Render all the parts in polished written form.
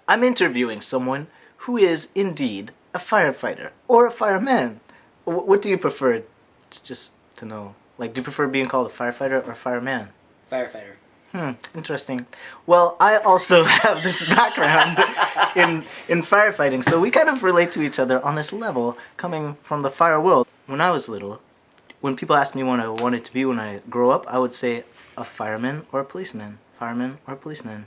I'm interviewing someone who is indeed a firefighter or a fireman. What do you prefer? Just to know. Like, do you prefer being called a firefighter or a fireman? Firefighter. Interesting. Well, I also have this background in firefighting, so we kind of relate to each other on this level, coming from the fire world. When I was little, when people asked me what I wanted to be when I grow up, I would say a fireman or a policeman. Fireman or a policeman.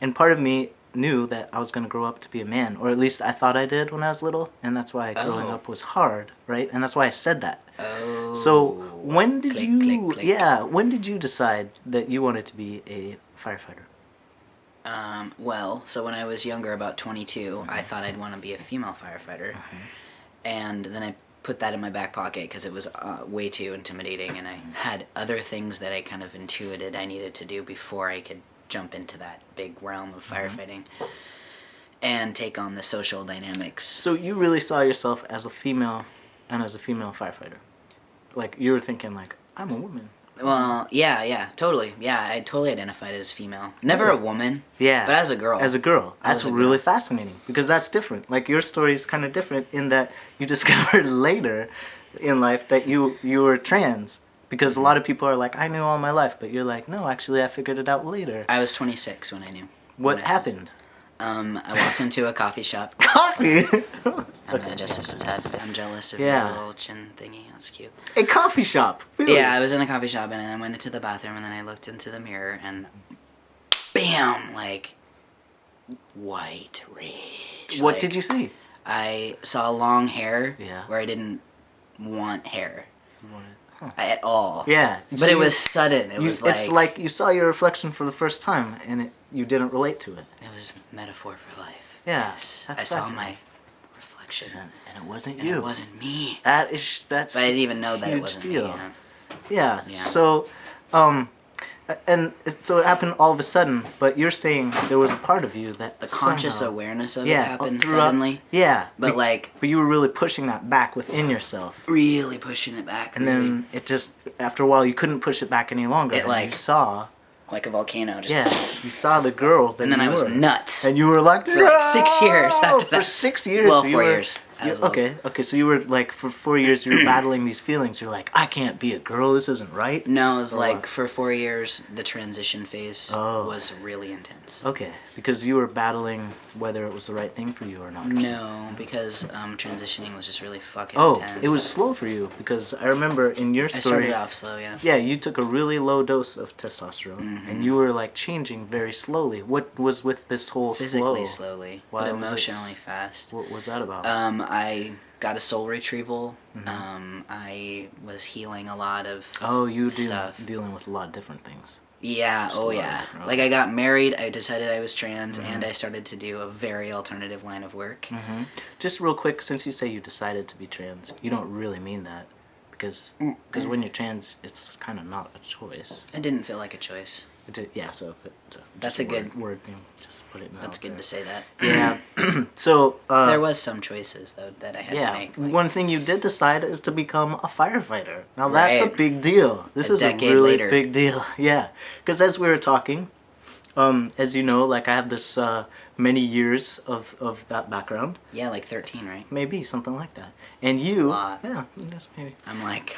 And part of me knew that I was going to grow up to be a man, or at least I thought I did when I was little, and that's why growing up was hard, right? And that's why I said that. Oh. So when did Click. yeah, when did you decide that you wanted to be a firefighter? Well, so when I was younger, about 22, I thought I'd want to be a female firefighter. And then I put that in my back pocket because it was way too intimidating, and I had other things that I kind of intuited I needed to do before I could jump into that big realm of firefighting and take on the social dynamics. So you really saw yourself as a female and as a female firefighter? Like, you were thinking, like, I'm a woman. Well, yeah, totally. Yeah, I totally identified as female. Never a woman. Yeah. But as a girl. As a girl. That's really fascinating, because that's different. Like, your story is kind of different in that you discovered later in life that you were trans. Because a lot of people are like, I knew all my life, but you're like, no, actually I figured it out later. I was 26 when I knew. What happened? I walked into a coffee shop. Coffee? I'm just a tad. I'm jealous of your little chin thingy. That's cute. A coffee shop? Really? Yeah, I was in a coffee shop, and then I went into the bathroom, and then I looked into the mirror, and bam, like, white rage. What did you see? I saw long hair where I didn't want hair. At all. Yeah. But it was sudden. It was like... It's like you saw your reflection for the first time, and you didn't relate to it. It was a metaphor for life. Yeah. Yes. That's I saw my reflection. And it wasn't you. It wasn't me. That's But I didn't even know that it wasn't deal. me. Yeah. So, and so it happened all of a sudden, but you're saying there was a part of you that the conscious awareness of it happened throughout, suddenly. Yeah. But But you were really pushing that back within yourself. Really pushing it back. And then it just, after a while, you couldn't push it back any longer. It you saw... Like a volcano. Just you saw the girl that and then you I was were. nuts. And you were like, for like 6 years after that. For 6 years? Well, so 4 years. Okay, so you were like, for 4 years, you were battling these feelings. You're like, I can't be a girl, this isn't right. No, it was like, for 4 years, the transition phase was really intense. Okay, because you were battling whether it was the right thing for you or not. No, because transitioning was just really fucking intense. It was slow for you, because I remember in your story... I started off slow, yeah. Yeah, you took a really low dose of testosterone, and you were like changing very slowly. What was with this whole Physically slowly, but emotionally fast. What was that about? I got a soul retrieval. I was healing a lot of stuff. Dealing with a lot of different things. Yeah, Like, I got married, I decided I was trans, and I started to do a very alternative line of work. Just real quick, since you say you decided to be trans, you don't really mean that. Because when you're trans, it's kind of not a choice. It didn't feel like a choice. So that's a good word thing. Just put it. That's good to say that. Yeah. So there was some choices though that I had to make. Like, one thing you did decide is to become a firefighter. Now that's a big deal. This is a really big deal. Yeah. Because as we were talking, as you know, like I have this many years of that background. Yeah, like 13, right? Maybe something like that. And you, a lot. Yeah, just maybe. I'm like,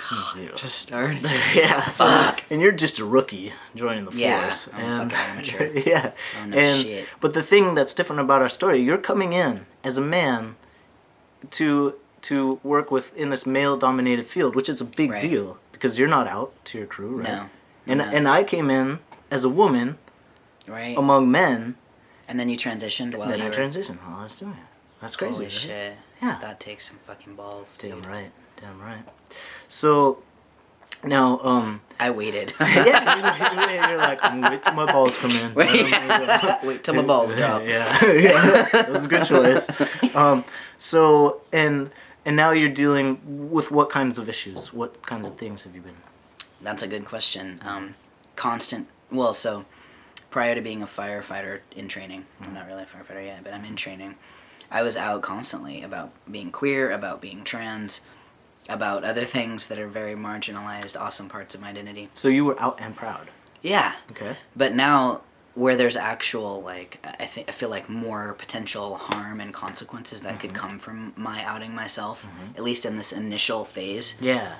just started. Yeah, fuck. And you're just a rookie joining the force. I'm fucking amateur. Yeah, oh, no shit. But the thing that's different about our story, you're coming in as a man to work in this male-dominated field, which is a big deal because you're not out to your crew, right? No. And I came in as a woman, among men. And then you transitioned while I transitioned while I was doing it. That's crazy. Holy shit. Yeah. That takes some fucking balls, dude. Damn right. So, now, I waited. You're like, I'm gonna wait till my balls come in. Wait till my balls drop. Yeah. That was a good choice. So, and now you're dealing with what kinds of issues? What kinds of things have you been? That's a good question. So prior to being a firefighter in training, I'm not really a firefighter yet, but I'm in training, I was out constantly about being queer, about being trans, about other things that are very marginalized, awesome parts of my identity. So you were out and proud? Yeah. Okay. But now where there's actual, like, I feel like more potential harm and consequences that could come from my outing myself, at least in this initial phase. Yeah.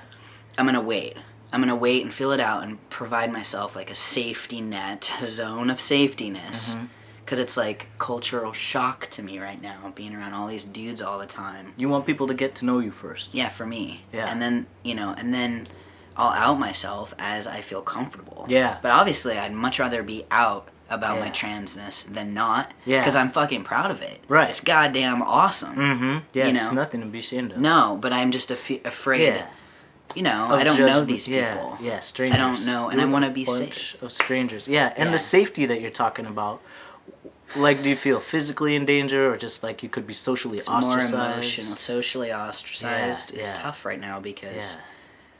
I'm gonna wait. I'm gonna wait and feel it out and provide myself like a safety net, a zone of safetyness. Because it's like cultural shock to me right now, being around all these dudes all the time. You want people to get to know you first. Yeah, for me. Yeah. And then, and then I'll out myself as I feel comfortable. Yeah. But obviously, I'd much rather be out about my transness than not. Yeah. Because I'm fucking proud of it. Right. It's goddamn awesome. Yeah, You it's know? nothing to be ashamed of. No, but I'm just afraid. Yeah. I don't know judgment. these people. Yeah, strangers. I don't know, and I want to be safe. Of strangers. Yeah, and Yeah. the safety that you're talking about. Like, do you feel physically in danger, or just like you could be socially ostracized? More emotional, socially ostracized is yeah. tough right now because,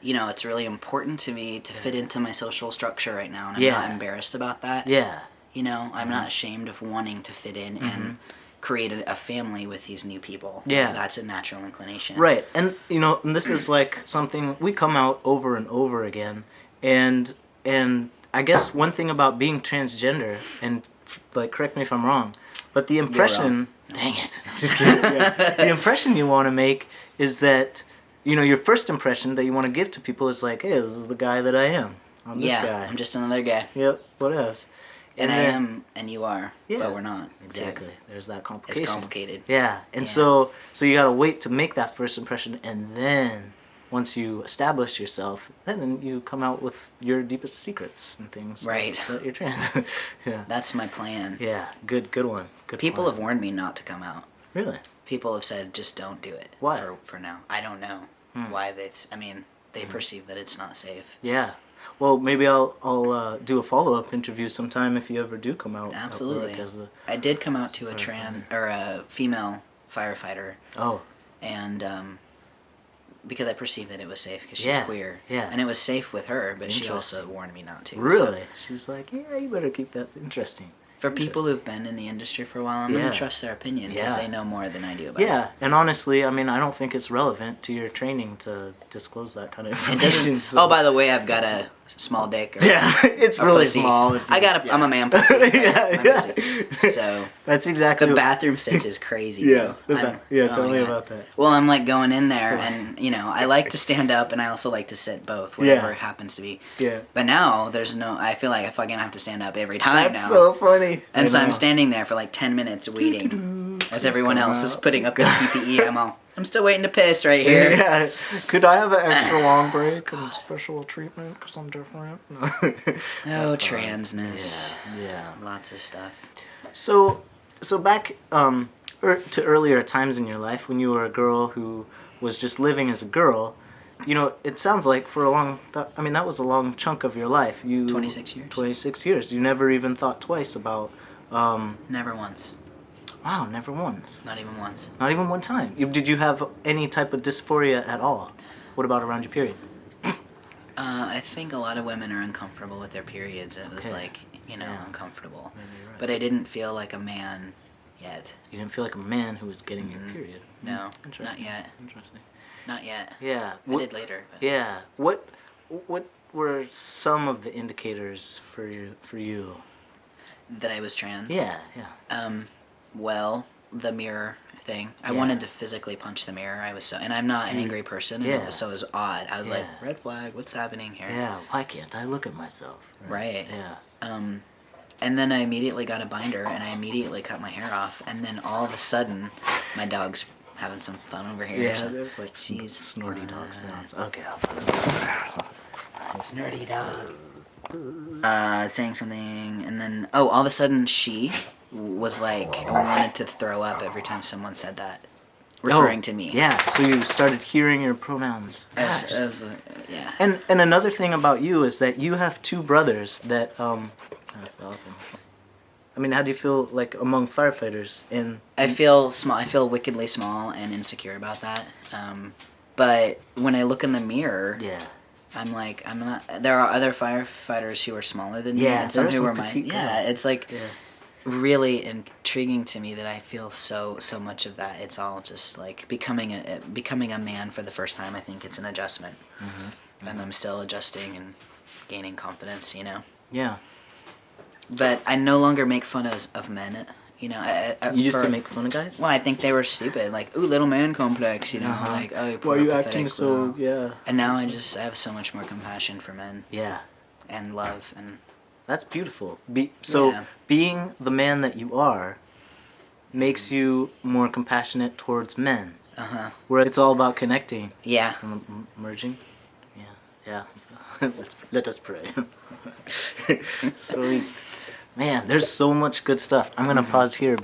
it's really important to me to fit into my social structure right now, and I'm not embarrassed about that. Yeah. I'm not ashamed of wanting to fit in and create a family with these new people. Yeah. That's a natural inclination. Right, and and this is like something we come out over and over again, and I guess one thing about being transgender, and like correct me if I'm wrong, but the impression, dang it, I'm just kidding. The impression you want to make is that your first impression that you want to give to people is like, hey, this is the guy that I am. I'm this guy. I'm just another guy. Yep. What else? And I am, and you are, but we're not. Exactly. Too. There's that complication. It's complicated. Yeah, and so you gotta wait to make that first impression, and then once you establish yourself, then you come out with your deepest secrets and things. Right. That you're trans. Yeah. That's my plan. Yeah. Good one. Good. People plan. have warned me not to come out. Really? People have said just don't do it. Why? For now. I don't know why they perceive that it's not safe. Yeah. Well, maybe I'll do a follow-up interview sometime if you ever do come out. Absolutely. As a, I did come out to a female firefighter. Oh. And because I perceived that it was safe because she's queer. Yeah. And it was safe with her, but she also warned me not to. Really? So. She's like, yeah, you better keep that interesting. For people who've been in the industry for a while, I'm going to trust their opinion because they know more than I do about it. Yeah, and honestly, I mean, I don't think it's relevant to your training to disclose that kind of It information. doesn't. Oh, by the way, I've got a small dick. Or it's really pussy. small. I'm a man pussy. Right? Pussy. So that's exactly the bathroom stitch is crazy. Yeah, though. tell me about that. Well, I'm like going in there, and I like to stand up, and I also like to sit both, whatever it happens to be. Yeah. But now there's no. I feel like I fucking have to stand up every time now. That's so funny. And so I'm standing there for like 10 minutes waiting, as everyone else is putting up their PPE. I'm still waiting to piss right here. Yeah. Could I have an extra long break and special treatment because I'm different? No transness. Yeah. Lots of stuff. So back to earlier times in your life when you were a girl who was just living as a girl, it sounds like for that was a long chunk of your life. 26 years. 26 years. You never even thought twice about... Never once. Wow, never once. Not even once. Not even one time. Did you have any type of dysphoria at all? What about around your period? I think a lot of women are uncomfortable with their periods. It was uncomfortable. Right. But I didn't feel like a man yet. You didn't feel like a man who was getting your period? No, Interesting. not yet. Interesting. Not yet. Yeah. I did later. But. Yeah. What were some of the indicators for you? That I was trans? Yeah. Well, the mirror thing. I wanted to physically punch the mirror. And I'm not an angry person, so it was odd. I was like, red flag, what's happening here? Yeah, why can't I look at myself? Right. Yeah. And then I immediately got a binder, and I immediately cut my hair off, and then all of a sudden, my dog's having some fun over here. Yeah, so there's like she's snorty dog sounds. Okay, I'll Snorty dog. Saying something, and then all of a sudden she was like wanted to throw up every time someone said that, referring to me. Yeah, so you started hearing your pronouns. Yeah. And another thing about you is that you have two brothers that that's awesome. I mean, how do you feel like among firefighters? And I feel small. I feel wickedly small and insecure about that. But when I look in the mirror, I'm like, I'm not. There are other firefighters who are smaller than me, and some who are my. Yeah, it's like really intriguing to me that I feel so much of that. It's all just like becoming a man for the first time. I think it's an adjustment, and I'm still adjusting and gaining confidence. Yeah. But I no longer make fun of men. You know, You used to make fun of guys? Well, I think they were stupid. Like, ooh, little man complex. You know, like, oh, Why poor are you pathetic, acting so, wow. yeah. And now I have so much more compassion for men Yeah. and love and. That's beautiful. So being the man that you are makes you more compassionate towards men. Where it's all about connecting. Yeah. And merging. Yeah. Let us pray. Sweet. Man, there's so much good stuff. I'm gonna pause here.